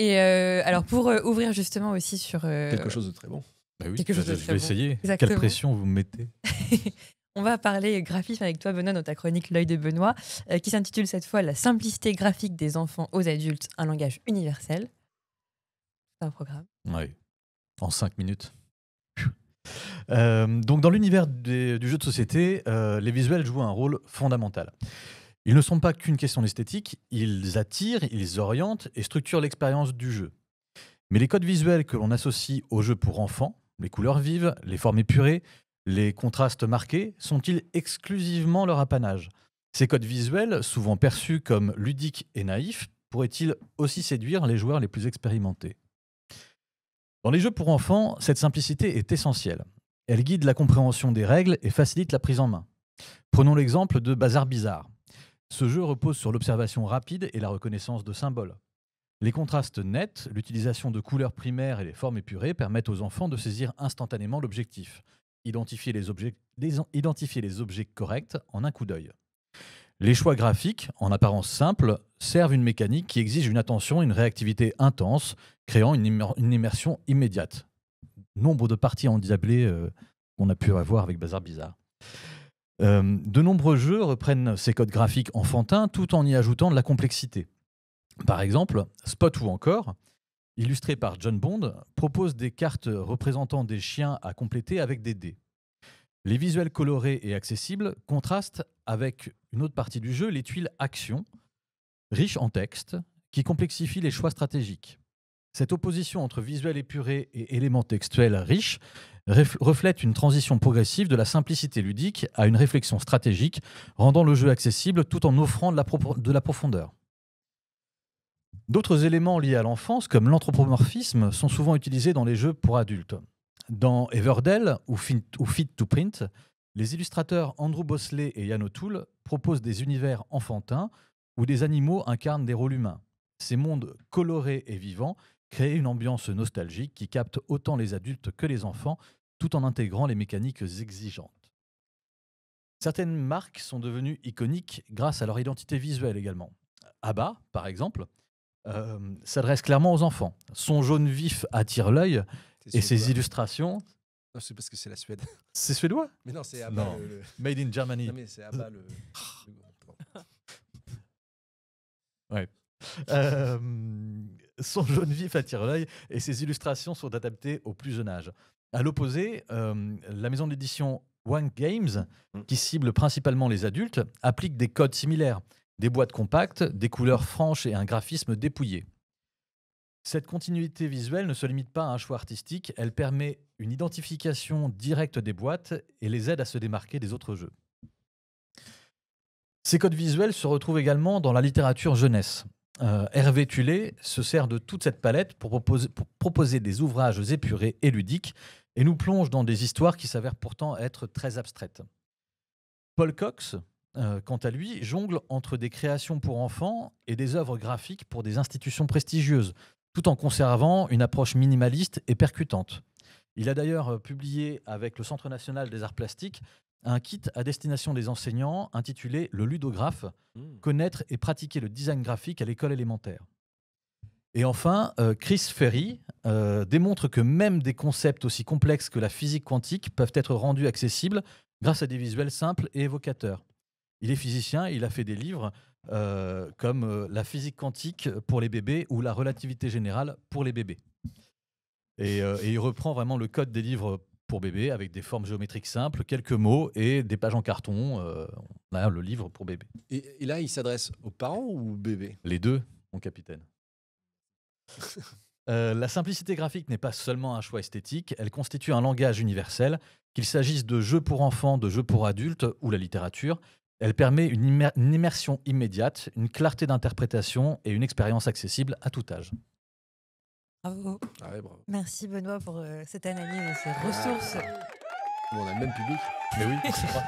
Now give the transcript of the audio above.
Et alors, pour ouvrir justement aussi sur... Quelque chose de très bon. Bah oui, Quelque chose de je très vais bon. essayer. Exactement. Quelle pression vous me mettez? On va parler graphisme avec toi, Benoît, dans ta chronique L'œil de Benoît, qui s'intitule cette fois La simplicité graphique des enfants aux adultes, un langage universel. C'est un programme. Oui, en 5 minutes. Donc, dans l'univers du jeu de société, les visuels jouent un rôle fondamental. Ils ne sont pas qu'une question d'esthétique, ils attirent, ils orientent et structurent l'expérience du jeu. Mais les codes visuels que l'on associe au jeu pour enfants, les couleurs vives, les formes épurées, les contrastes marqués, sont-ils exclusivement leur apanage? Ces codes visuels, souvent perçus comme ludiques et naïfs, pourraient-ils aussi séduire les joueurs les plus expérimentés? Dans les jeux pour enfants, cette simplicité est essentielle. Elle guide la compréhension des règles et facilite la prise en main. Prenons l'exemple de Bazar Bizarre. Ce jeu repose sur l'observation rapide et la reconnaissance de symboles. Les contrastes nets, l'utilisation de couleurs primaires et les formes épurées permettent aux enfants de saisir instantanément l'objectif, identifier les objets corrects en un coup d'œil. Les choix graphiques, en apparence simples, servent une mécanique qui exige une attention et une réactivité intense, créant une immersion immédiate. Nombre de parties endiablées qu'on a pu avoir avec Bazar Bizarre. De nombreux jeux reprennent ces codes graphiques enfantins tout en y ajoutant de la complexité. Par exemple, Spot ou encore, illustré par John Bond, propose des cartes représentant des chiens à compléter avec des dés. Les visuels colorés et accessibles contrastent avec une autre partie du jeu, les tuiles action, riches en texte, qui complexifient les choix stratégiques. Cette opposition entre visuel épuré et éléments textuels riches reflète une transition progressive de la simplicité ludique à une réflexion stratégique, rendant le jeu accessible tout en offrant de la profondeur. D'autres éléments liés à l'enfance, comme l'anthropomorphisme, sont souvent utilisés dans les jeux pour adultes. Dans Everdell ou Fit to Print, les illustrateurs Andrew Bosley et Ian O'Toole proposent des univers enfantins où des animaux incarnent des rôles humains. Ces mondes colorés et vivants créent une ambiance nostalgique qui capte autant les adultes que les enfants, tout en intégrant les mécaniques exigeantes. Certaines marques sont devenues iconiques grâce à leur identité visuelle également. ABBA, par exemple, s'adresse clairement aux enfants. Son jaune vif attire l'œil et ses illustrations... Non, c'est parce que c'est la Suède. C'est suédois? Mais non, c'est ABBA. Non. Made in Germany. Non, mais c'est ABBA le... Ouais. Son jaune vif attire l'œil et ses illustrations sont adaptées au plus jeune âge. À l'opposé, la maison d'édition One Games, qui cible principalement les adultes, applique des codes similaires, des boîtes compactes, des couleurs franches et un graphisme dépouillé. Cette continuité visuelle ne se limite pas à un choix artistique, elle permet une identification directe des boîtes et les aide à se démarquer des autres jeux. Ces codes visuels se retrouvent également dans la littérature jeunesse. Hervé Tullet se sert de toute cette palette pour proposer des ouvrages épurés et ludiques et nous plonge dans des histoires qui s'avèrent pourtant être très abstraites. Paul Cox, quant à lui, jongle entre des créations pour enfants et des œuvres graphiques pour des institutions prestigieuses, tout en conservant une approche minimaliste et percutante. Il a d'ailleurs publié avec le Centre national des arts plastiques un kit à destination des enseignants intitulé « Le ludographe, connaître et pratiquer le design graphique à l'école élémentaire ». Et enfin, Chris Ferry démontre que même des concepts aussi complexes que la physique quantique peuvent être rendus accessibles grâce à des visuels simples et évocateurs. Il est physicien, il a fait des livres comme La physique quantique pour les bébés ou La relativité générale pour les bébés. Et il reprend vraiment le code des livres pour bébés avec des formes géométriques simples, quelques mots et des pages en carton. On a le livre pour bébé. Et là, il s'adresse aux parents ou aux bébés? Les deux, mon capitaine. La simplicité graphique n'est pas seulement un choix esthétique, elle constitue un langage universel, qu'il s'agisse de jeux pour enfants, de jeux pour adultes ou la littérature. Elle permet une immersion immédiate, une clarté d'interprétation et une expérience accessible à tout âge. Bravo. Ah ouais, bravo. Merci Benoît pour cette analyse et ces ressources. On a le même public. Mais oui, c'est vrai.